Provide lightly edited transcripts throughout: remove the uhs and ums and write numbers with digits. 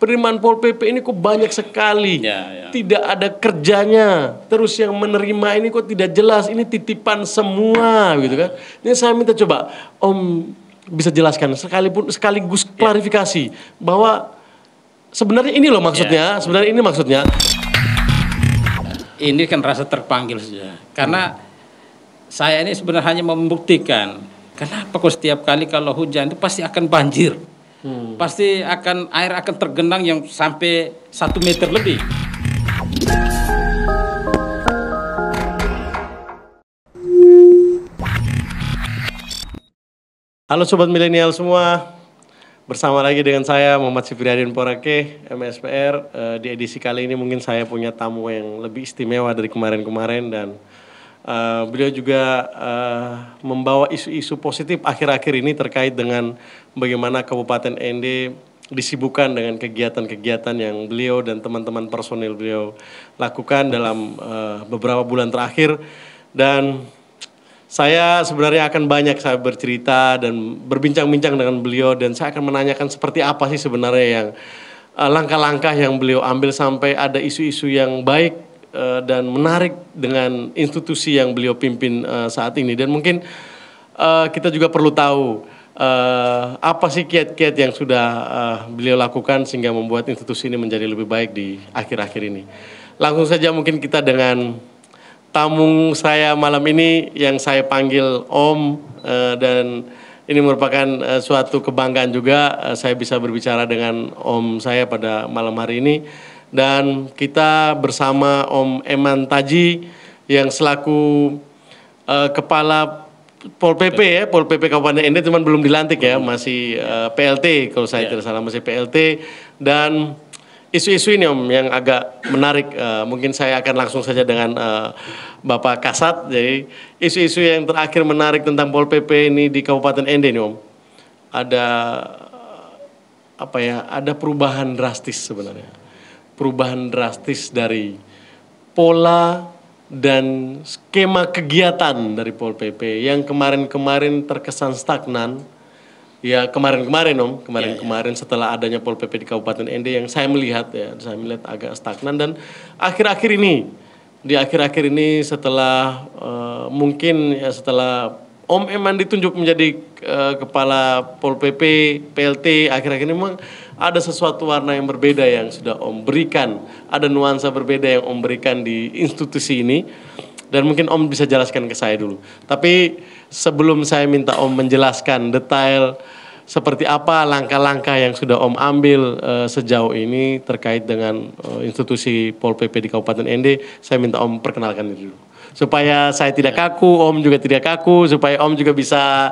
penerimaan Pol PP ini kok banyak sekali, tidak ada kerjanya, terus yang menerima ini kok tidak jelas, ini titipan semua gitu kan. Ini saya minta coba Om bisa jelaskan sekaligus klarifikasi bahwa sebenarnya ini loh maksudnya, sebenarnya ini maksudnya. Ini kan rasa terpanggil saja, karena saya ini sebenarnya hanya membuktikan kenapa kok setiap kali kalau hujan itu pasti akan banjir. Pasti air akan tergenang yang sampai 1 meter lebih. Halo Sobat Milenial semua, bersama lagi dengan saya Muhammad Sifriadin Porake, MSPR. Di edisi kali ini mungkin saya punya tamu yang lebih istimewa dari kemarin-kemarin dan beliau juga membawa isu-isu positif akhir-akhir ini terkait dengan bagaimana Kabupaten ND disibukkan dengan kegiatan-kegiatan yang beliau dan teman-teman personil beliau lakukan dalam beberapa bulan terakhir. Dan saya sebenarnya akan banyak saya bercerita dan berbincang-bincang dengan beliau, dan saya akan menanyakan seperti apa sih sebenarnya yang langkah-langkah yang beliau ambil sampai ada isu-isu yang baik dan menarik dengan institusi yang beliau pimpin saat ini. Dan mungkin kita juga perlu tahu apa sih kiat-kiat yang sudah beliau lakukan sehingga membuat institusi ini menjadi lebih baik di akhir-akhir ini. Langsung saja mungkin kita dengan tamu saya malam ini yang saya panggil Om, dan ini merupakan suatu kebanggaan juga saya bisa berbicara dengan Om saya pada malam hari ini. Dan kita bersama Om Eman Taji yang selaku Kepala Pol PP ya, Pol PP Kabupaten ND, cuman belum dilantik ya, masih PLT kalau saya tidak salah, masih PLT. Dan isu-isu ini Om yang agak menarik, mungkin saya akan langsung saja dengan Bapak Kasat. Jadi isu-isu yang terakhir menarik tentang Pol PP ini di Kabupaten ND nih Om, ada apa ya? Ada perubahan drastis sebenarnya. Perubahan drastis dari pola dan skema kegiatan dari Pol PP yang kemarin-kemarin terkesan stagnan. Ya kemarin-kemarin Om, kemarin-kemarin setelah adanya Pol PP di Kabupaten ND yang saya melihat agak stagnan. Dan di akhir-akhir ini setelah mungkin ya setelah Om Eman ditunjuk menjadi Kepala Pol PP, PLT, akhir-akhir ini memang ada sesuatu warna yang berbeda yang sudah Om berikan. Ada nuansa berbeda yang Om berikan di institusi ini. Dan mungkin Om bisa jelaskan ke saya dulu. Tapi sebelum saya minta Om menjelaskan detail seperti apa langkah-langkah yang sudah Om ambil sejauh ini terkait dengan institusi Pol PP di Kabupaten ND, saya minta Om perkenalkan diri dulu. Supaya saya tidak kaku, Om juga tidak kaku, supaya Om juga bisa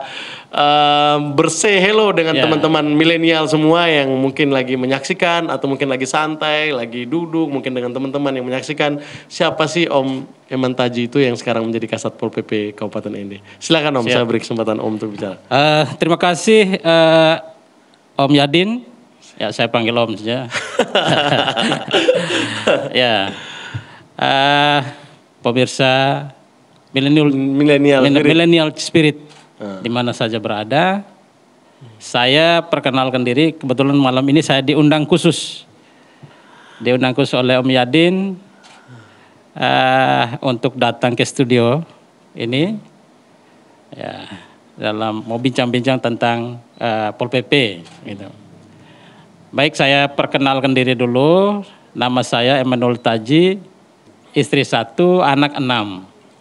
bersay hello dengan teman-teman milenial semua yang mungkin lagi menyaksikan atau mungkin lagi santai, lagi duduk, mungkin dengan teman-teman yang menyaksikan. Siapa sih Om Eman Taji itu yang sekarang menjadi Kasat Pol PP Kabupaten ND? Silakan Om, saya beri kesempatan Om untuk bicara. Terima kasih Om Yadin. Ya, saya panggil Om saja. Ya. Pemirsa milenial spirit di mana saja berada, saya perkenalkan diri. Kebetulan malam ini saya diundang khusus oleh Om Yadin untuk datang ke studio ini ya, dalam mau bincang-bincang tentang Pol PP gitu. Baik, saya perkenalkan diri dulu. Nama saya Emmanuel Taji. Istri 1, anak 6.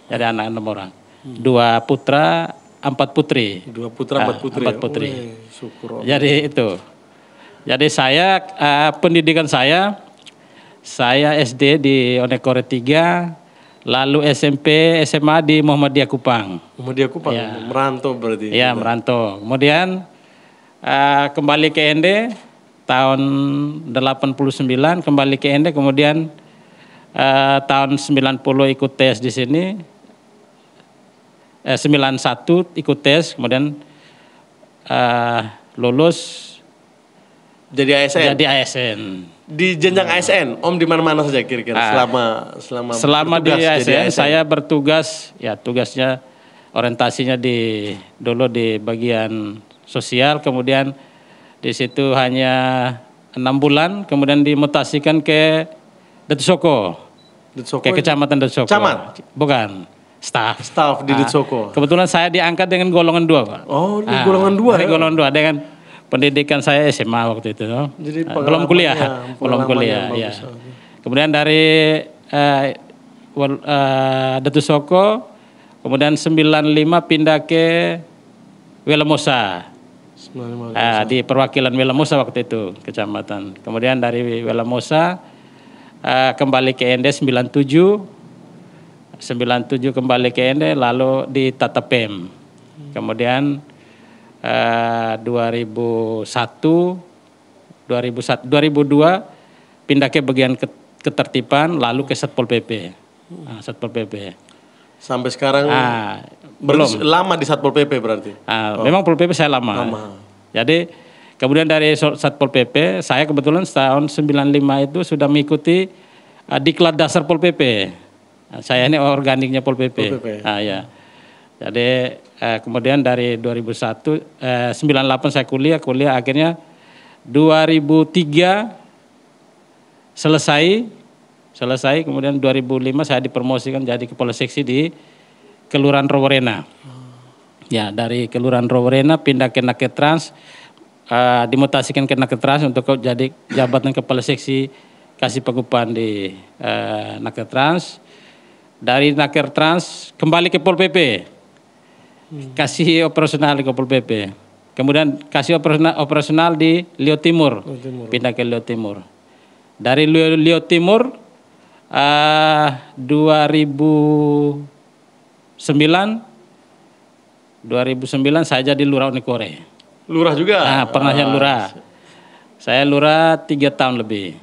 Jadi anak 6 orang. 2 putra, 4 putri. 2 putra, 4 putri. 4 putri. Syukur. Jadi itu. Jadi saya pendidikan saya SD di Onekore 3, lalu SMP, SMA di Muhammadiyah Kupang. Muhammadiyah Kupang, ya. Merantau berarti. Iya, merantau. Kemudian kembali ke ND tahun 89, kembali ke ND, kemudian tahun 90 ikut tes di sini, 91 ikut tes, kemudian lulus jadi ASN. Di jenjang ASN, Om di mana-mana saja kira-kira selama di ASN saya bertugas, ya tugasnya orientasinya dulu di bagian sosial, kemudian di situ hanya 6 bulan, kemudian dimutasikan ke Detusoko, ke Kecamatan Detusoko. Camat? Bukan, staf. Staf di Detusoko. Kebetulan saya diangkat dengan golongan 2, Pak. Oh, ini golongan 2 ya? Golongan 2 dengan pendidikan saya SMA waktu itu. Jadi belum kuliah, ya. Kemudian dari Detusoko, kemudian 95 pindah ke Welamosa. Di perwakilan Welamosa waktu itu, kecamatan. Kemudian dari Welamosa kembali ke Ende 97 kembali ke Ende, lalu di Tatapem. Kemudian 2002 pindah ke bagian ketertiban, lalu ke Satpol PP. Satpol PP. Sampai sekarang belum lama di Satpol PP berarti. Memang Pol PP saya lama. Jadi kemudian dari Satpol PP saya kebetulan tahun 95 itu sudah mengikuti diklat dasar Pol PP. Saya ini organiknya Pol PP. Ya. Jadi kemudian dari 98 saya kuliah akhirnya 2003 selesai, kemudian 2005 saya dipromosikan jadi kepala seksi di Kelurahan Roworena. Ya, dari Kelurahan Roworena pindah ke Nakertrans, dimutasikan ke Nakertrans untuk jadi jabatan kepala seksi kasih pengupaan di Nakertrans. Dari Nakertrans kembali ke Pol PP, kasih operasional ke Pol PP. Kemudian kasih operasional di Lio Timur, pindah ke Lio Timur. Dari Lio Timur 2009 saya jadi Lurah Unikore. Lurah juga? Pernah jadi Lurah. Saya Lurah 3 tahun lebih.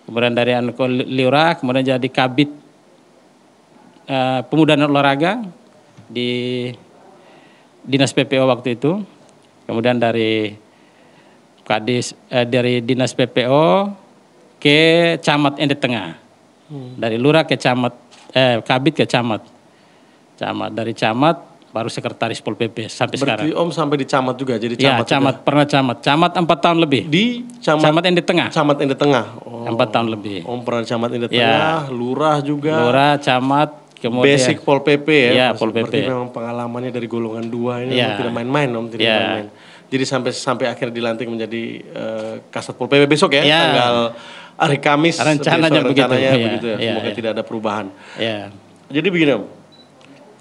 Kemudian dari Lurah, kemudian jadi Kabid Pemuda dan Olahraga di Dinas PPO waktu itu. Kemudian dari Dinas PPO ke Camat Ende Tengah. Dari Lurah ke Camat, Kabid ke Camat. Dari Camat baru sekretaris Pol PP sampai sekarang. Berarti Om sampai di Camat juga, jadi Camat. Ya, Camat juga. Pernah Camat. Camat 4 tahun lebih. Di Camat Ende Tengah. Camat Ende Tengah. 4 tahun lebih. Om pernah di Camat Ende Tengah, Lurah juga. Lurah, Camat, kemudian basic Pol PP ya. Pol PP. Berarti memang pengalamannya dari golongan 2 ini tidak main-main Om, tidak main-main. Jadi sampai akhir dilantik menjadi Kasat Pol PP besok ya, tanggal hari Kamis. Rencananya begitu ya. Semoga tidak ada perubahan. Jadi begini Om,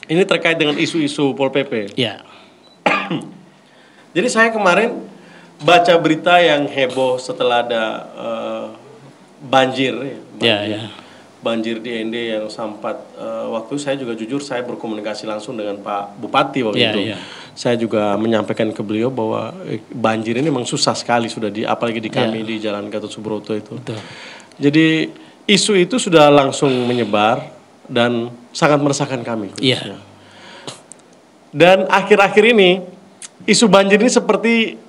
ini terkait dengan isu-isu Pol PP. Jadi saya kemarin baca berita yang heboh setelah ada banjir. Banjir di ND yang sempat waktu saya juga jujur saya berkomunikasi langsung dengan Pak Bupati waktu itu. Saya juga menyampaikan ke beliau bahwa banjir ini memang susah sekali sudah apalagi di kami di Jalan Gatot Subroto itu. Jadi isu itu sudah langsung menyebar dan sangat meresahkan kami. Dan akhir-akhir ini isu banjir ini seperti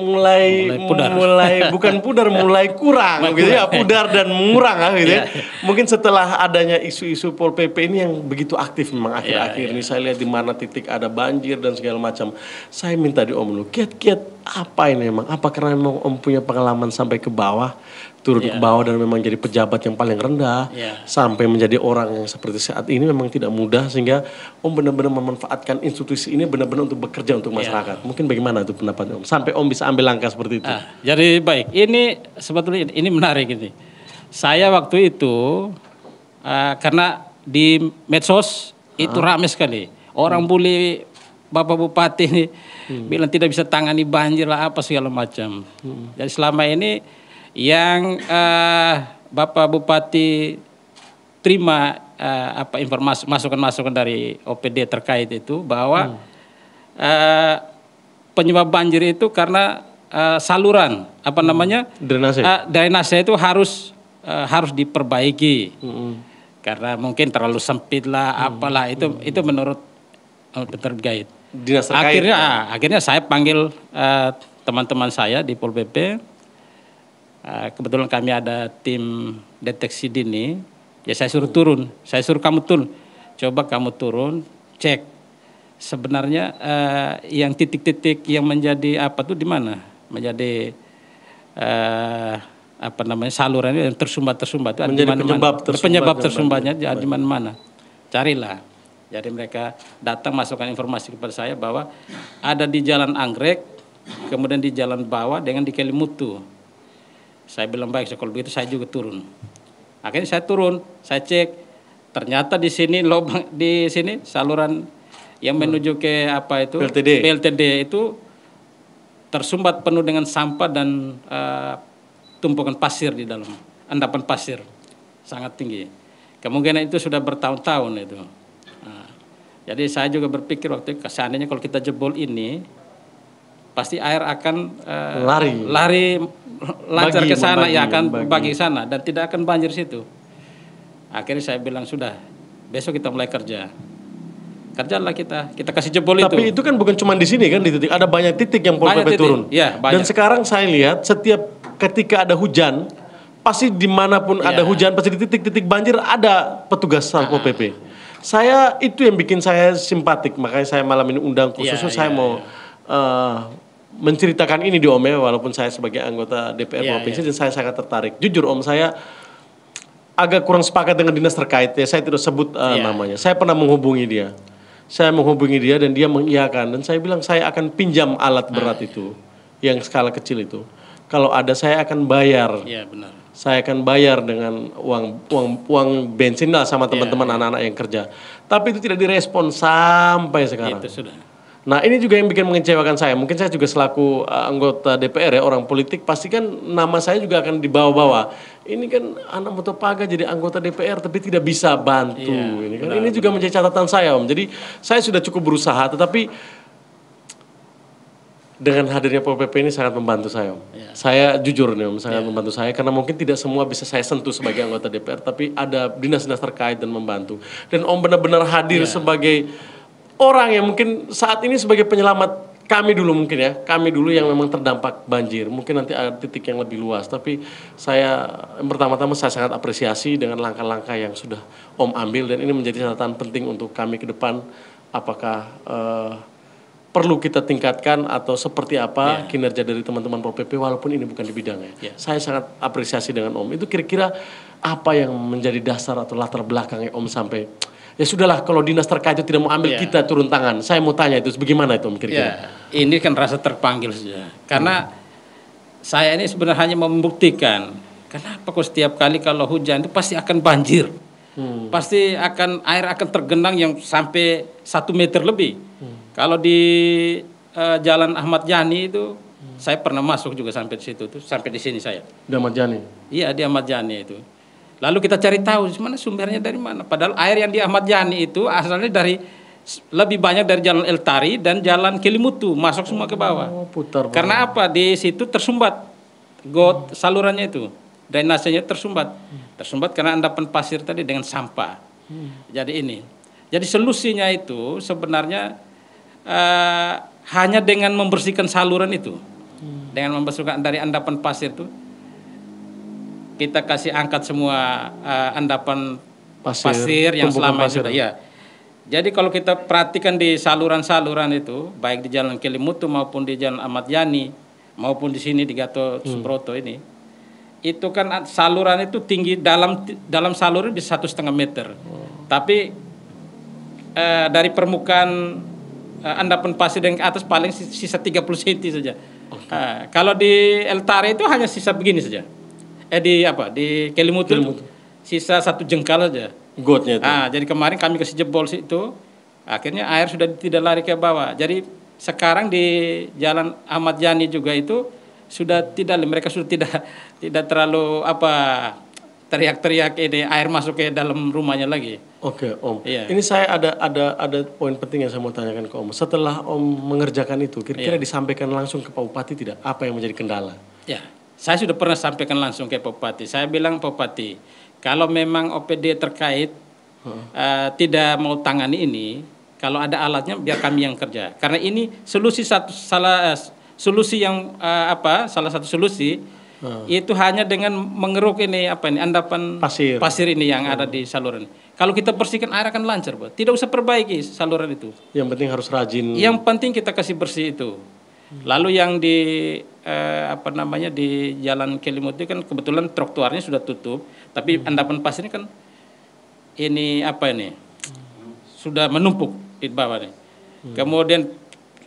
mulai bukan pudar, mulai kurang gitu ya, pudar dan mengurang gitu ya. Mungkin setelah adanya isu-isu Pol PP ini yang begitu aktif memang akhir-akhir ini saya lihat di mana titik ada banjir dan segala macam. Saya minta di Om dulu, kiat-kiat apa ini memang? Apa karena memang Om punya pengalaman sampai ke bawah, turun ke bawah dan memang jadi pejabat yang paling rendah sampai menjadi orang yang seperti saat ini memang tidak mudah sehingga Om benar-benar memanfaatkan institusi ini benar-benar untuk bekerja untuk masyarakat. Mungkin bagaimana itu pendapatnya Om sampai Om bisa ambil langkah seperti itu? Jadi baik, ini sebetulnya ini menarik ini. Saya waktu itu karena di medsos itu ramai sekali orang bully Bapak Bupati ini bilang tidak bisa tangani banjir lah apa segala macam. Jadi selama ini yang Bapak Bupati terima informasi masukan dari OPD terkait itu bahwa penyebab banjir itu karena saluran drainase itu harus diperbaiki karena mungkin terlalu sempit lah apalah itu menurut terkait. Akhirnya saya panggil teman-teman saya di Pol PP. Kebetulan kami ada tim deteksi dini, ya saya suruh turun, kamu turun, coba kamu turun, cek sebenarnya yang titik-titik yang menjadi apa tuh di mana, menjadi apa namanya saluran yang tersumbat itu Menjadi penyebab tersumbatnya di mana-mana. Carilah. Jadi mereka datang masukkan informasi kepada saya bahwa ada di Jalan Anggrek, kemudian di Jalan Bawah dengan di Kelimutu. Saya bilang baik, kalau begitu saya juga turun. Akhirnya saya turun, saya cek, ternyata di sini lubang di sini saluran yang menuju ke apa itu BLTD itu tersumbat penuh dengan sampah dan tumpukan pasir di dalam, endapan pasir sangat tinggi. Kemungkinan itu sudah bertahun-tahun itu. Jadi saya juga berpikir waktu itu, seandainya kalau kita jebol ini, pasti air akan lari lancar ke sana, ya akan bagi ke sana dan tidak akan banjir situ. Akhirnya saya bilang sudah, besok kita mulai kerjalah kita kasih jebol itu. Tapi itu kan bukan cuma di sini kan, di titik ada banyak titik yang Pol PP turun. Ya, dan sekarang saya lihat ketika ada hujan, pasti dimanapun ada hujan, pasti di titik-titik banjir ada petugas Pol PP. Saya itu yang bikin saya simpatik, makanya saya malam ini undang khususnya saya mau menceritakan ini di Om ya, walaupun saya sebagai anggota DPR provinsi dan saya sangat tertarik. Jujur Om, saya agak kurang sepakat dengan dinas terkait ya, saya tidak sebut namanya. Saya pernah menghubungi dia. Dan dia mengiyakan dan saya bilang saya akan pinjam alat berat itu yang skala kecil itu. Kalau ada saya akan bayar. Iya, benar. Saya akan bayar dengan uang bensin lah sama teman-teman anak-anak yang kerja. Tapi itu tidak direspon sampai sekarang. Itu sudah. Nah ini juga yang bikin mengecewakan saya. Mungkin saya juga selaku anggota DPR ya, orang politik, pasti kan nama saya juga akan dibawa-bawa. Ini kan anak Motopaga jadi anggota DPR tapi tidak bisa bantu. Ini juga menjadi catatan saya Om. Jadi saya sudah cukup berusaha, tetapi dengan hadirnya Pol PP ini sangat membantu saya Om. Saya jujur nih Om, sangat membantu saya karena mungkin tidak semua bisa saya sentuh sebagai anggota DPR, tapi ada dinas-dinas terkait dan membantu. Dan Om benar-benar hadir sebagai orang yang mungkin saat ini sebagai penyelamat kami dulu mungkin ya, kami dulu yang memang terdampak banjir. Mungkin nanti ada titik yang lebih luas, tapi saya yang pertama-tama saya sangat apresiasi dengan langkah-langkah yang sudah Om ambil dan ini menjadi catatan penting untuk kami ke depan. Apakah perlu kita tingkatkan atau seperti apa kinerja dari teman-teman Pol PP walaupun ini bukan di bidangnya. Saya sangat apresiasi dengan Om. Itu kira-kira apa yang menjadi dasar atau latar belakangnya Om sampai ya sudahlah kalau dinas terkait itu tidak mau ambil kita turun tangan. Saya mau tanya itu bagaimana itu Om kira-kira? Ini kan rasa terpanggil saja. Karena saya ini sebenarnya hanya membuktikan kenapa kok setiap kali kalau hujan itu pasti akan banjir. Pasti air akan tergenang yang sampai 1 meter lebih. Kalau di Jalan Ahmad Yani itu saya pernah masuk juga sampai di situ tuh, sampai di sini saya. Di Ahmad Yani? Iya, di Ahmad Yani itu. Lalu kita cari tahu mana sumbernya dari mana. Padahal air yang di Ahmad Yani itu asalnya dari lebih banyak dari Jalan El Tari dan Jalan Kelimutu, masuk semua ke bawah. Putar. Karena apa? Di situ tersumbat got salurannya itu. Drainasenya tersumbat. Tersumbat karena endapan pasir tadi dengan sampah. Jadi solusinya itu sebenarnya hanya dengan membersihkan saluran itu, dengan membersihkan dari endapan pasir itu, kita kasih angkat semua endapan pasir yang selama itu. Jadi kalau kita perhatikan di saluran-saluran itu, baik di Jalan Kelimutu maupun di Jalan Ahmad Yani maupun di sini di Gatot Subroto ini, itu kan saluran itu tinggi dalam saluran di 1,5 meter, tapi dari permukaan endapan pasir yang ke atas paling sisa 30 cm saja. Kalau di El Tari itu hanya sisa begini saja. Di Kelimutu sisa 1 jengkal saja. Gotnya itu. Jadi kemarin kami kasih jebol situ, akhirnya air sudah tidak lari ke bawah. Jadi sekarang di Jalan Ahmad Yani juga itu sudah mereka sudah tidak terlalu teriak-teriak ini air masuk ke dalam rumahnya lagi. Oke, Om. Ini saya ada poin penting yang saya mau tanyakan ke Om. Setelah Om mengerjakan itu, kira-kira disampaikan langsung ke Pak Bupati tidak? Apa yang menjadi kendala? Ya, saya sudah pernah sampaikan langsung ke Pak Bupati. Saya bilang Pak Bupati, kalau memang OPD terkait tidak mau tangani ini, kalau ada alatnya biar kami yang kerja. Karena ini salah satu solusi itu hanya dengan mengeruk endapan pasir ini yang ada di saluran. Kalau kita bersihkan air akan lancar, Tidak usah perbaiki saluran itu. Yang penting harus rajin. Yang penting kita kasih bersih itu. Lalu yang di apa namanya di Jalan Kelimutu kan kebetulan trotoarnya sudah tutup, tapi endapan pasir ini kan ini apa ini sudah menumpuk di bawah nih. Kemudian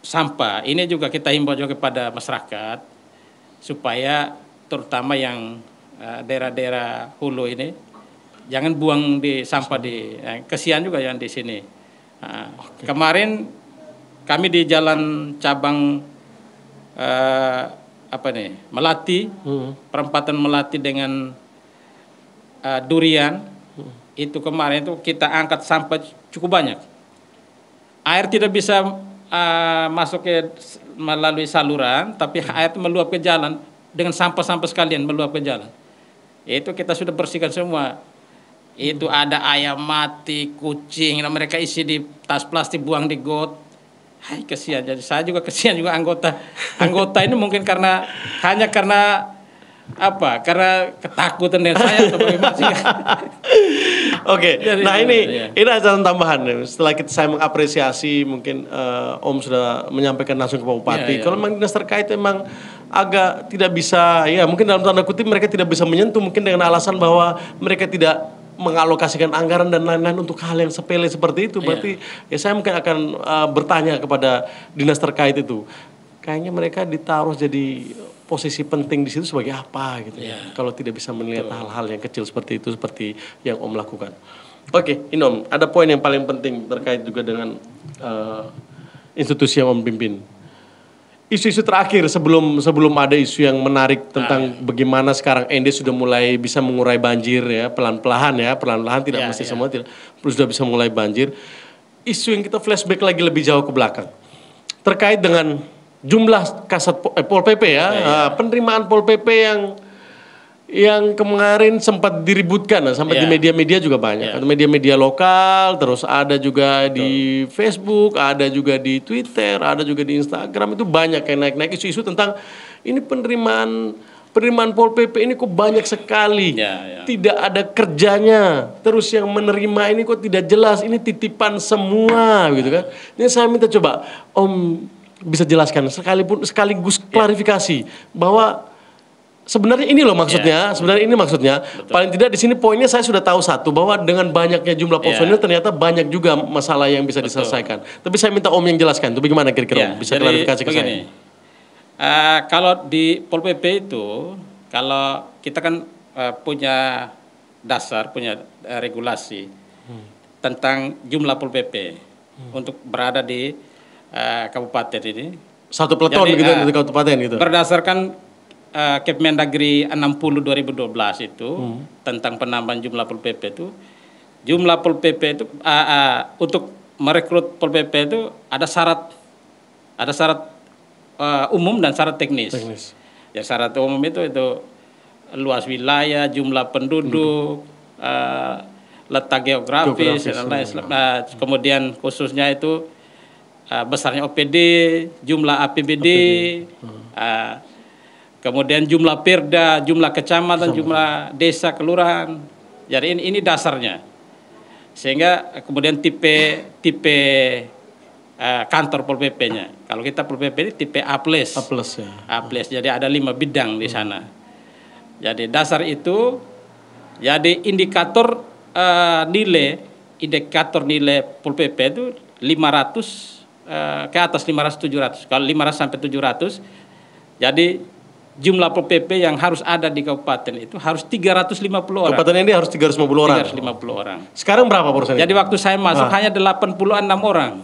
sampah ini juga kita himbau juga kepada masyarakat supaya terutama yang daerah-daerah hulu ini jangan buang di sampah di kesian juga yang di sini. Kemarin kami di Jalan Cabang apa nih Melati, perempatan Melati dengan Durian, itu kemarin itu kita angkat sampah cukup banyak. Air tidak bisa masuk ke melalui saluran, tapi air itu meluap ke jalan dengan sampah-sampah sekalian meluap ke jalan. Itu kita sudah bersihkan semua. Itu ada ayam mati, kucing, dan mereka isi di tas plastik buang di got. Hai kesian, jadi saya juga kesian juga anggota ini mungkin hanya karena apa? Karena ketakutan dengan saya atau bagaimana sih? Oke, nah ini ada tambahan. Setelah saya mengapresiasi mungkin Om sudah menyampaikan langsung ke Pak Bupati. Kalau memang dinas terkait memang agak tidak bisa, ya mungkin dalam tanda kutip mereka tidak bisa menyentuh mungkin dengan alasan bahwa mereka tidak mengalokasikan anggaran dan lain-lain untuk hal yang sepele seperti itu. Berarti ya saya mungkin akan bertanya kepada dinas terkait itu. Kayaknya mereka ditaruh jadi posisi penting di situ sebagai apa gitu ya. Kalau tidak bisa melihat hal-hal yang kecil seperti itu seperti yang Om lakukan. Oke, ini Om, ada poin yang paling penting terkait juga dengan institusi yang Om pimpin. Isu-isu terakhir sebelum ada isu yang menarik tentang bagaimana sekarang ND sudah mulai bisa mengurai banjir ya, pelan-pelan tidak mesti semua sudah bisa mulai banjir. Isu yang kita flashback lagi lebih jauh ke belakang terkait dengan jumlah kasat Pol PP penerimaan Pol PP yang kemarin sempat diributkan sampai di media-media juga banyak. Media-media lokal, terus ada juga di Facebook, ada juga di Twitter, ada juga di Instagram, itu banyak yang naik-naik isu-isu tentang ini penerimaan Pol PP ini kok banyak sekali. Tidak ada kerjanya. Terus yang menerima ini kok tidak jelas, ini titipan semua gitu kan. Ini saya minta coba Om bisa jelaskan sekaligus klarifikasi bahwa sebenarnya ini loh maksudnya, Betul. paling tidak di sini poinnya saya sudah tahu satu bahwa dengan banyaknya jumlah personil ternyata banyak juga masalah yang bisa diselesaikan. Tapi saya minta Om yang jelaskan, itu bagaimana kira-kira Om bisa klarifikasi ke saya. Kalau di Pol PP itu, kalau kita kan punya dasar, punya regulasi tentang jumlah Pol PP untuk berada di kabupaten ini. Satu peleton gitu di kabupaten gitu. Berdasarkan Kemendagri 60 2012 itu tentang penambahan jumlah Pol PP itu, jumlah Pol PP itu untuk merekrut Pol PP itu ada syarat umum dan syarat teknis. Ya syarat umum itu luas wilayah, jumlah penduduk, letak geografis dan lain-lain. Kemudian khususnya itu besarnya OPD, jumlah APBD. Kemudian jumlah perda, jumlah kecamatan, jumlah desa, kelurahan. Jadi ini dasarnya. Sehingga kemudian tipe kantor Pol PP-nya. Kalau kita Pol PP ini tipe A+. A+. Jadi ada 5 bidang di sana. Jadi dasar itu, jadi indikator nilai Pol PP itu 500 ke atas 500 700. Kalau 500 sampai 700, jadi jumlah Pol PP yang harus ada di kabupaten itu harus 350 orang. Kabupaten ini harus 350 orang. 350 orang. Sekarang berapa persen? Jadi waktu saya masuk hanya 86 orang.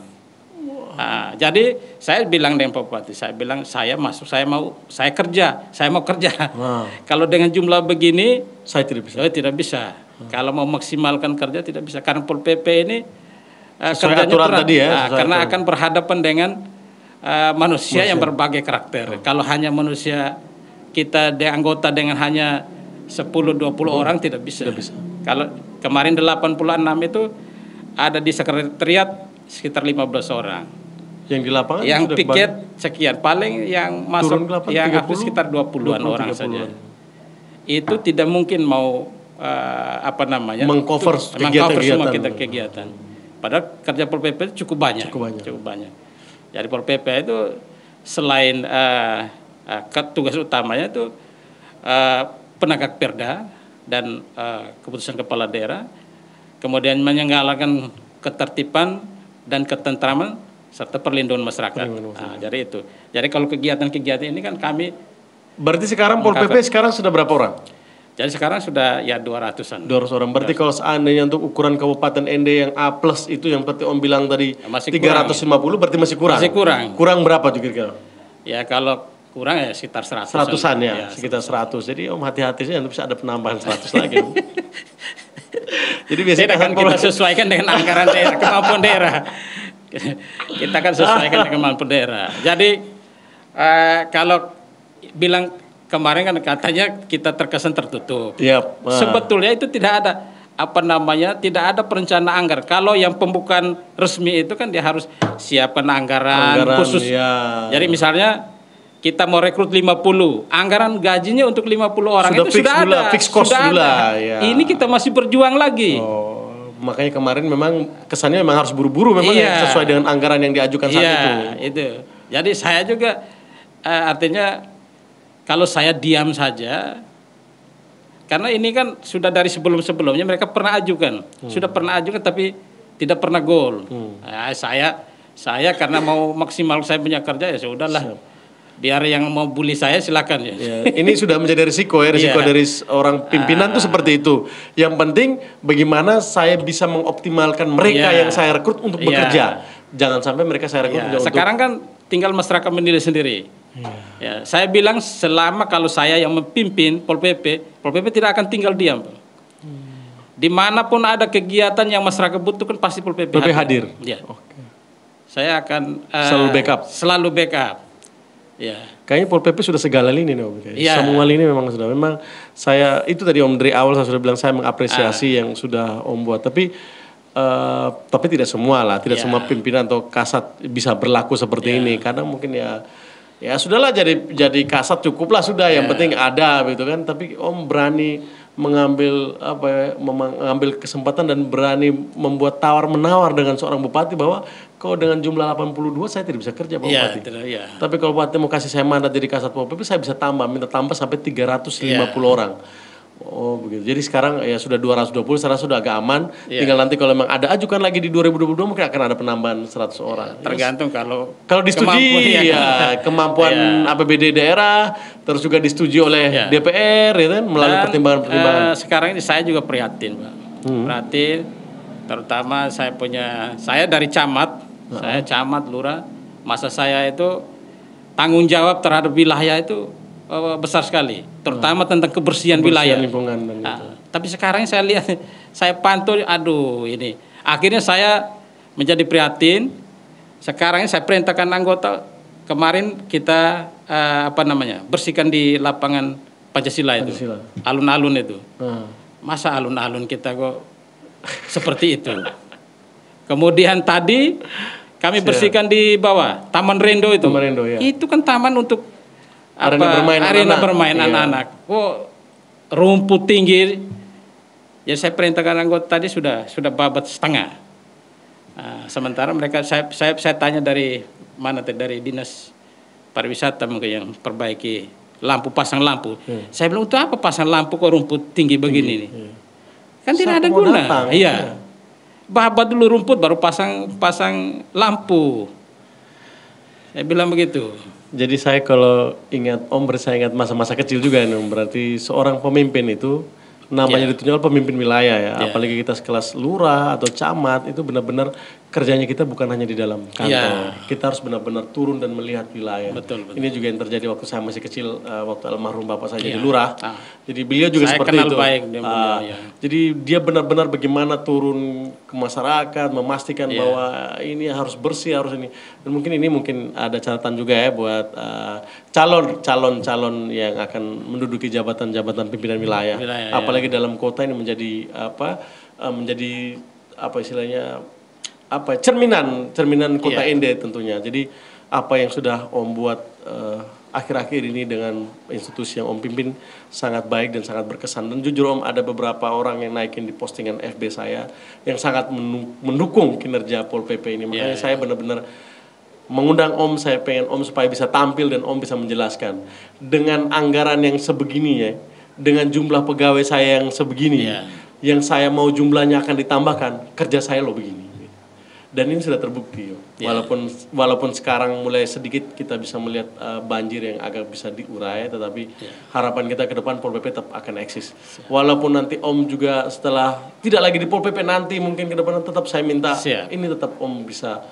Jadi saya bilang dengan Pak Bupati, saya bilang saya masuk, saya mau kerja. Kalau dengan jumlah begini, saya tidak bisa. Kalau mau maksimalkan kerja tidak bisa karena Pol PP ini kerjanya aturan tadi ya. Karena akan berhadapan dengan manusia yang berbagai karakter. Kalau hanya manusia kita anggota dengan hanya 10-20 orang tidak bisa. Kalau kemarin 86 itu ada di sekretariat sekitar 15 orang. Yang di lapangan? Yang piket sekian. Paling yang masuk yang aktif sekitar 20-an orang saja. Itu tidak mungkin mau mengcover semua kegiatan. Padahal kerja Pol PP itu cukup banyak. Jadi Pol PP itu selain tugas utamanya itu penegak perda dan keputusan kepala daerah, kemudian menyelenggarakan ketertiban dan ketentraman serta perlindungan masyarakat. Jadi itu. Jadi kalau kegiatan-kegiatan ini kan kami. Berarti sekarang Pol PP sekarang sudah berapa orang? Jadi sekarang sudah ya 200-an. 200 orang. Berarti kalau seandainya untuk ukuran Kabupaten ND yang A+ itu yang seperti Om bilang tadi masih 350 kurang. Berarti masih kurang. Masih kurang. Kurang berapa tuh kira-kira? Ya kalau kurang ya sekitar 100-an. 100-an ya, sekitar 100. Jadi Om hati-hati sih nanti bisa ada penambahan 100 lagi. Jadi biasanya kan kita sesuaikan dengan anggaran daerah, kemampuan daerah. Kita kan sesuaikan dengan kemampuan daerah. Jadi kalau bilang kemarin kan katanya kita terkesan tertutup. Yep. Sebetulnya itu tidak ada tidak ada perencanaan anggaran. Kalau yang pembukaan resmi itu kan dia harus siapkan anggaran khusus. Ya. Jadi misalnya kita mau rekrut 50, anggaran gajinya untuk 50 orang sudah itu sudah ada. Fix cost sudah ada. Ya. Ini kita masih berjuang lagi. Makanya kemarin memang kesannya memang harus buru-buru memang sesuai dengan anggaran yang diajukan saat itu. Jadi saya juga artinya kalau saya diam saja, karena ini kan sudah dari sebelum-sebelumnya mereka pernah ajukan, sudah pernah ajukan tapi tidak pernah gol. Saya karena mau maksimal saya punya kerja ya sudahlah. Biar yang mau bully saya silakan ya. Ini sudah menjadi risiko dari orang pimpinan tuh seperti itu. Yang penting bagaimana saya bisa mengoptimalkan mereka yang saya rekrut untuk bekerja. Jangan sampai mereka saya rekrut sekarang kan tinggal masyarakat menilai sendiri. Ya, saya bilang selama kalau saya yang memimpin Pol PP tidak akan tinggal diam. Dimanapun ada kegiatan yang masyarakat butuhkan pasti Pol PP hadir. Ya. Saya akan selalu backup. Ya. Kayaknya Pol PP sudah segala lini nih Om. Semua lini memang sudah. Memang saya itu tadi Om dari awal saya sudah bilang saya mengapresiasi yang sudah Om buat. Tapi tidak semua lah, tidak semua pimpinan atau kasat bisa berlaku seperti ini. Kadang mungkin ya sudahlah jadi kasat cukuplah sudah. Yang penting ada gitu kan. Tapi Om berani mengambil kesempatan dan berani membuat tawar menawar dengan seorang bupati bahwa kalau dengan jumlah 82 saya tidak bisa kerja Pak Bupati. Tapi kalau Bupati mau kasih saya mandat jadi kasat Pol PP saya bisa minta tambah sampai 350 orang. Oh begitu. Jadi sekarang ya sudah 220, sekarang sudah agak aman. Tinggal nanti kalau memang ada ajukan lagi di 2022 mungkin akan ada penambahan 100 orang. Tergantung kalau disetujui kemampuan APBD daerah, terus juga disetujui oleh DPR ya kan melalui pertimbangan-pertimbangan. Sekarang ini saya juga prihatin, Pak. Prihatin terutama saya dari camat, saya camat lurah, masa saya itu tanggung jawab terhadap wilayah itu besar sekali, terutama tentang kebersihan wilayah. Lingkungan tapi sekarang saya lihat, saya pantau, ini. Akhirnya saya menjadi prihatin. Sekarang saya perintahkan anggota kemarin kita bersihkan di lapangan Pancasila itu, alun-alun itu. Masa alun-alun kita kok seperti itu. Kemudian tadi kami bersihkan di bawah Taman Rendo itu. Itu kan taman untuk arena bermain anak-anak. Rumput tinggi. Ya saya perintahkan anggota tadi sudah babat setengah. Sementara mereka saya tanya dari mana dari dinas pariwisata mungkin yang perbaiki pasang lampu. Saya bilang untuk apa pasang lampu kok rumput tinggi begini nih? Kan tidak ada guna. Iya. Babat dulu rumput baru pasang lampu. Saya bilang begitu. Jadi saya kalau ingat Om saya ingat masa-masa kecil juga nih Om. Berarti seorang pemimpin itu namanya ditunjuk pemimpin wilayah ya. Apalagi kita sekelas lurah atau camat itu benar-benar kerjanya kita bukan hanya di dalam kantor. Kita harus benar-benar turun dan melihat wilayah. Betul. Ini juga yang terjadi waktu saya masih kecil, waktu almarhum bapak saya jadi lurah. Jadi beliau juga seperti itu. Baik, jadi dia benar-benar bagaimana turun ke masyarakat, memastikan bahwa ini harus bersih, harus ini. Dan mungkin ada catatan juga ya buat calon-calon yang akan menduduki jabatan-jabatan pimpinan wilayah. Apalagi dalam kota ini menjadi cerminan kota ND tentunya. Jadi apa yang sudah Om buat akhir-akhir ini dengan institusi yang Om pimpin sangat baik dan sangat berkesan. Dan jujur Om ada beberapa orang yang naikin di postingan FB saya yang sangat mendukung kinerja Pol PP ini. Makanya saya benar-benar mengundang Om, saya pengen Om supaya bisa tampil dan Om bisa menjelaskan. Dengan anggaran yang sebegini ya, dengan jumlah pegawai saya yang sebegini, yang saya mau jumlahnya akan ditambahkan, kerja saya loh begini. Dan ini sudah terbukti, walaupun sekarang mulai sedikit kita bisa melihat banjir yang agak bisa diurai, tetapi harapan kita ke depan Pol PP tetap akan eksis. Walaupun nanti Om juga setelah tidak lagi di Pol PP nanti mungkin ke depan tetap saya minta ini tetap Om bisa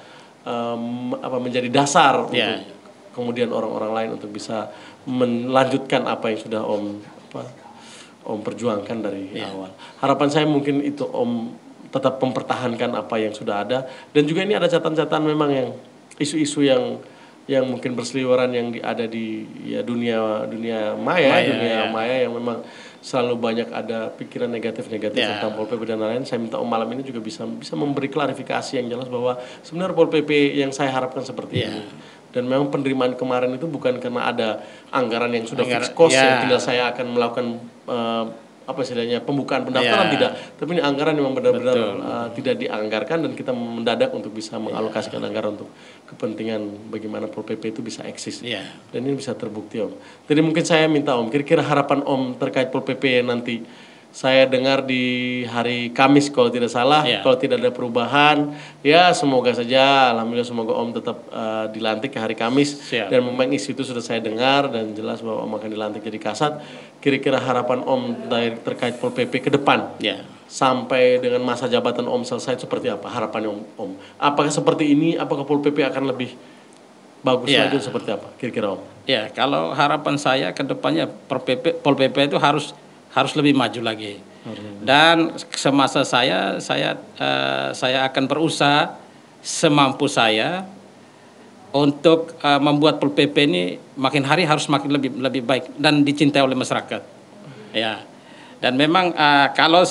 menjadi dasar untuk kemudian orang-orang lain untuk bisa melanjutkan apa yang sudah Om perjuangkan dari awal. Harapan saya mungkin itu Om tetap mempertahankan apa yang sudah ada, dan juga ini ada catatan-catatan memang yang isu-isu yang mungkin berseliweran yang ada di dunia maya yang memang selalu banyak ada pikiran negatif tentang Pol PP dan lain-lain. Saya minta Om malam ini juga bisa memberi klarifikasi yang jelas bahwa sebenarnya Pol PP yang saya harapkan seperti ini. Dan memang penerimaan kemarin itu bukan karena ada anggaran yang sudah fixed cost yang tinggal saya akan melakukan pembukaan pendaftaran, tidak, tapi ini anggaran yang benar-benar tidak dianggarkan dan kita mendadak untuk bisa mengalokasikan anggaran untuk kepentingan bagaimana Pol PP itu bisa eksis dan ini bisa terbukti Om. Jadi mungkin saya minta Om, kira-kira harapan Om terkait Pol PP nanti. Saya dengar di hari Kamis kalau tidak salah, kalau tidak ada perubahan, ya semoga saja, alhamdulillah semoga Om tetap dilantik ke hari Kamis. Dan memang isu itu sudah saya dengar dan jelas bahwa Om akan dilantik jadi Kasat. Kira-kira harapan Om terkait Pol PP ke depan, sampai dengan masa jabatan Om selesai seperti apa harapannya Om? Apakah seperti ini? Apakah Pol PP akan lebih bagus lagi seperti apa? Kira-kira Om? Ya, kalau harapan saya ke depannya Pol PP itu harus lebih maju lagi. Dan semasa saya akan berusaha semampu saya untuk membuat Pol PP ini makin hari harus makin lebih baik dan dicintai oleh masyarakat. Ya. Dan memang kalau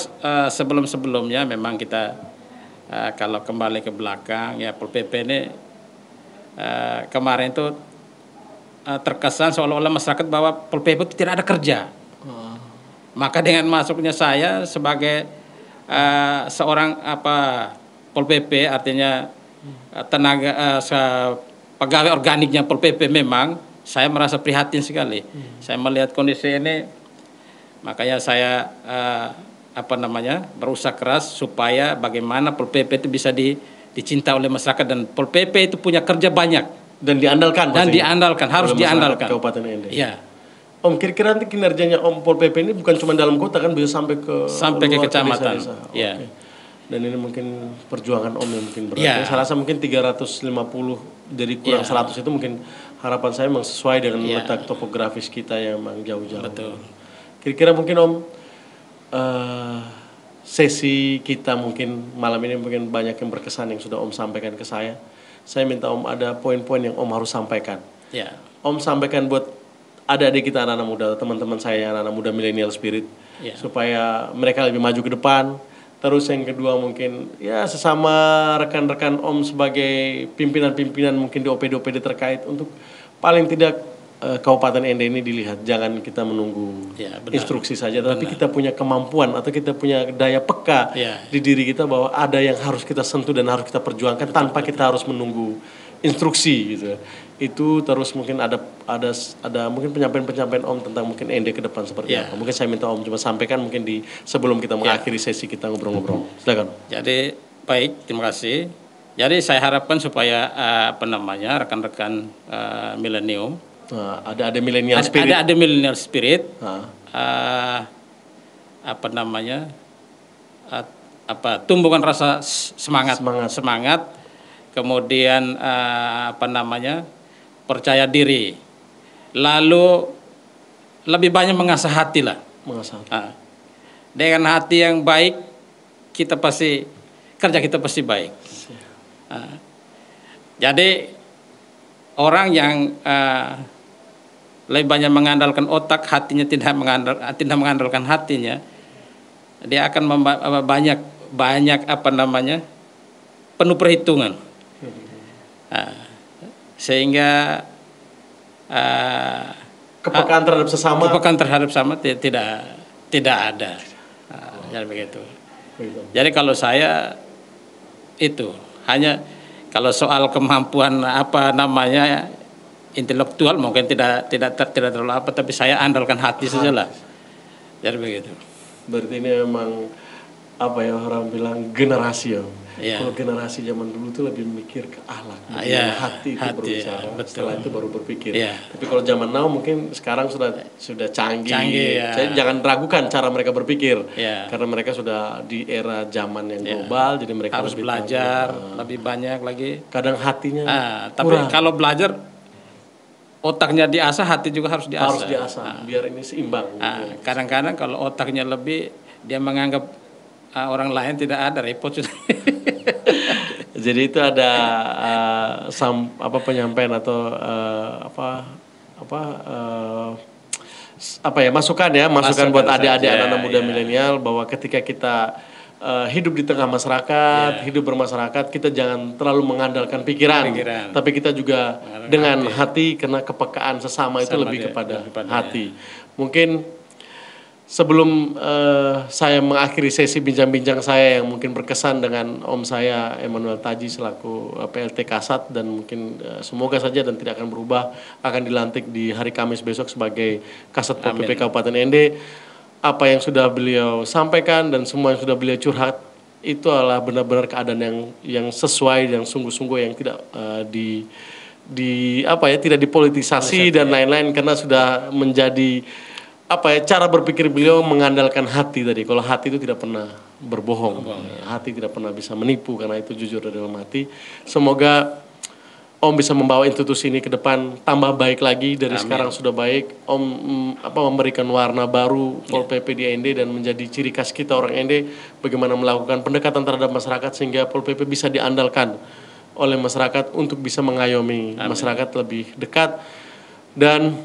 sebelum-sebelumnya memang kita kalau kembali ke belakang ya Pol PP ini kemarin itu terkesan seolah-olah masyarakat bahwa Pol PP itu tidak ada kerja. Maka dengan masuknya saya sebagai seorang Pol PP, artinya tenaga pegawai organiknya Pol PP, memang saya merasa prihatin sekali. Saya melihat kondisi ini, makanya saya berusaha keras supaya bagaimana Pol PP itu bisa dicinta oleh masyarakat dan Pol PP itu punya kerja banyak dan diandalkan. Harus diandalkan. Kabupaten Ende. Ya. Om, kira-kira nanti kinerjanya Om Pol PP ini bukan cuma dalam kota kan, bisa sampai ke kecamatan. Okay. Dan ini mungkin perjuangan Om yang mungkin berat. Saya rasa mungkin 350 dari kurang 100 itu mungkin harapan saya memang sesuai dengan letak topografis kita yang memang jauh-jauh. Betul. Kira-kira mungkin Om sesi kita mungkin malam ini mungkin banyak yang berkesan yang sudah Om sampaikan ke saya. Saya minta Om ada poin-poin yang Om harus sampaikan. Om sampaikan buat adik-adik kita anak-anak muda, teman-teman saya anak-anak muda milenial spirit, supaya mereka lebih maju ke depan. Terus yang kedua mungkin ya sesama rekan-rekan Om sebagai pimpinan-pimpinan mungkin di OPD-OPD terkait untuk paling tidak Kabupaten Ende ini dilihat, jangan kita menunggu instruksi saja, tapi kita punya kemampuan atau kita punya daya peka di diri kita bahwa ada yang harus kita sentuh dan harus kita perjuangkan tanpa kita harus menunggu instruksi gitu. Itu terus mungkin ada mungkin penyampaian Om tentang mungkin Ende ke depan seperti apa. Mungkin saya minta Om coba sampaikan mungkin sebelum kita mengakhiri sesi kita ngobrol-ngobrol. Silakan. Jadi baik, terima kasih. Jadi saya harapkan supaya rekan-rekan milenium ada milenial spirit. Ada milenial spirit. Tumbuhkan rasa semangat. Kemudian percaya diri, lalu lebih banyak mengasah hati lah. Dengan hati yang baik kerja kita pasti baik. Jadi orang yang lebih banyak mengandalkan otak, hatinya tidak mengandalkan hatinya, dia akan banyak penuh perhitungan. Sehingga kepekaan terhadap sesama tidak ada. Jadi begitu. Jadi kalau saya itu hanya Kalau soal kemampuan apa namanya intelektual mungkin tidak terlalu apa, tapi saya andalkan hati saja lah. Jadi begitu. Berarti ini memang apa ya orang bilang generasi ya. Iya. Kalau generasi zaman dulu tuh lebih mikir ke akhlak, Iya, hati itu berbicara. betul. Setelah itu baru berpikir. Iya. Tapi kalau zaman now mungkin sekarang sudah canggih. Ya. Jadi jangan ragukan cara mereka berpikir. Iya. Karena mereka sudah di era zaman yang global, jadi mereka Harus lebih belajar tahu. lebih banyak lagi. Kadang hatinya Tapi kurang. kalau belajar otaknya diasah, hati juga harus diasah. Harus diasah biar ini seimbang. Kadang-kadang kalau otaknya lebih, dia menganggap orang lain tidak ada, repot sudah. Jadi itu ada penyampaian atau masukan buat adik-adik anak-anak muda milenial bahwa ketika kita hidup di tengah masyarakat, hidup bermasyarakat, kita jangan terlalu mengandalkan pikiran. Tapi kita juga dengan hati, karena kepekaan sesama itu lebih kepada hati. Mungkin sebelum saya mengakhiri sesi bincang-bincang saya yang mungkin berkesan dengan Om saya Emmanuel Taji selaku PLT Kasat, dan mungkin semoga saja dan tidak akan berubah, akan dilantik di hari Kamis besok sebagai Kasat Pol PP Kabupaten Ende. Apa yang sudah beliau sampaikan dan semua yang sudah beliau curhat itu adalah benar-benar keadaan yang sesuai, yang sungguh-sungguh, yang tidak tidak dipolitisasi dan lain-lain, karena sudah menjadi cara berpikir beliau mengandalkan hati tadi. Kalau hati itu tidak pernah berbohong, hati tidak pernah bisa menipu, karena itu jujur dari dalam hati. Semoga Om bisa membawa institusi ini ke depan tambah baik lagi dari sekarang sudah baik. Om memberikan warna baru Pol PP di Ende dan menjadi ciri khas kita orang Ende, bagaimana melakukan pendekatan terhadap masyarakat sehingga Pol PP bisa diandalkan oleh masyarakat untuk bisa mengayomi masyarakat lebih dekat. Dan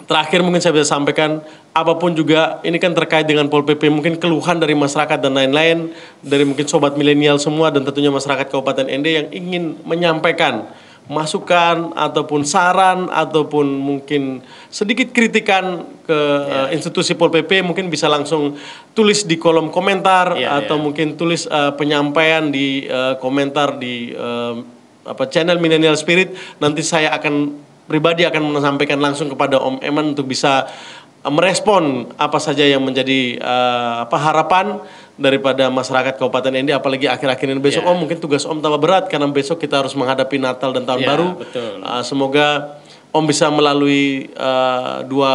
terakhir mungkin saya bisa sampaikan, apapun juga ini kan terkait dengan Pol PP, mungkin keluhan dari masyarakat dan lain-lain, dari mungkin sobat milenial semua dan tentunya masyarakat Kabupaten Ende yang ingin menyampaikan masukan ataupun saran ataupun mungkin sedikit kritikan ke institusi Pol PP, mungkin bisa langsung tulis di kolom komentar atau mungkin tulis penyampaian di komentar di channel Millennial Spirit. Nanti saya pribadi akan menyampaikan langsung kepada Om Eman untuk bisa merespon apa saja yang menjadi harapan daripada masyarakat Kabupaten Ende, apalagi akhir-akhir ini besok. Om, mungkin tugas Om tambah berat karena besok kita harus menghadapi Natal dan Tahun Baru. Semoga Om bisa melalui dua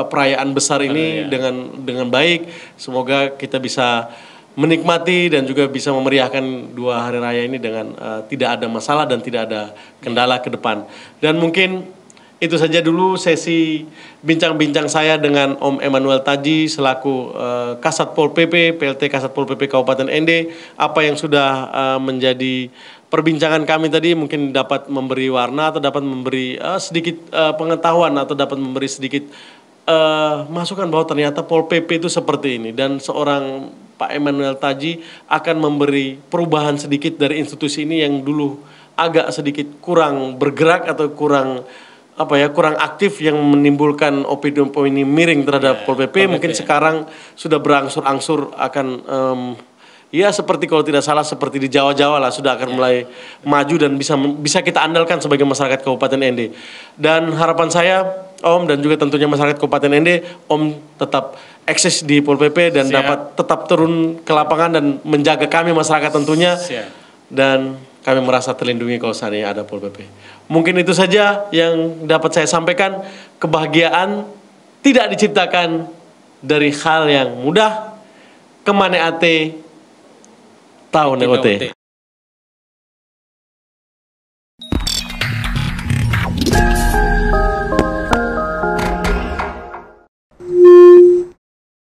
perayaan besar ini dengan baik. Semoga kita bisa menikmati dan juga bisa memeriahkan dua hari raya ini dengan tidak ada masalah dan tidak ada kendala ke depan. Dan mungkin itu saja dulu sesi bincang-bincang saya dengan Om Emmanuel Taji selaku Kasat Pol PP, PLT Kasat Pol PP Kabupaten Ende. Apa yang sudah menjadi perbincangan kami tadi mungkin dapat memberi warna atau dapat memberi sedikit pengetahuan atau dapat memberi sedikit masukan bahwa ternyata Pol PP itu seperti ini, dan seorang Pak Emmanuel Taji akan memberi perubahan sedikit dari institusi ini yang dulu agak sedikit kurang bergerak atau kurang aktif, yang menimbulkan opini miring terhadap Pol PP. Mungkin sekarang sudah berangsur-angsur akan seperti kalau tidak salah seperti di Jawa-Jawa lah, sudah akan mulai maju dan bisa kita andalkan sebagai masyarakat Kabupaten Ende. Dan harapan saya Om dan juga tentunya masyarakat Kabupaten Ende, Om tetap eksis di Pol PP dan dapat tetap turun ke lapangan dan menjaga kami masyarakat tentunya. Dan kami merasa terlindungi kalau seandainya ada Pol PP. Mungkin itu saja yang dapat saya sampaikan. Kebahagiaan tidak diciptakan dari hal yang mudah. Kemane ate, tahun OT.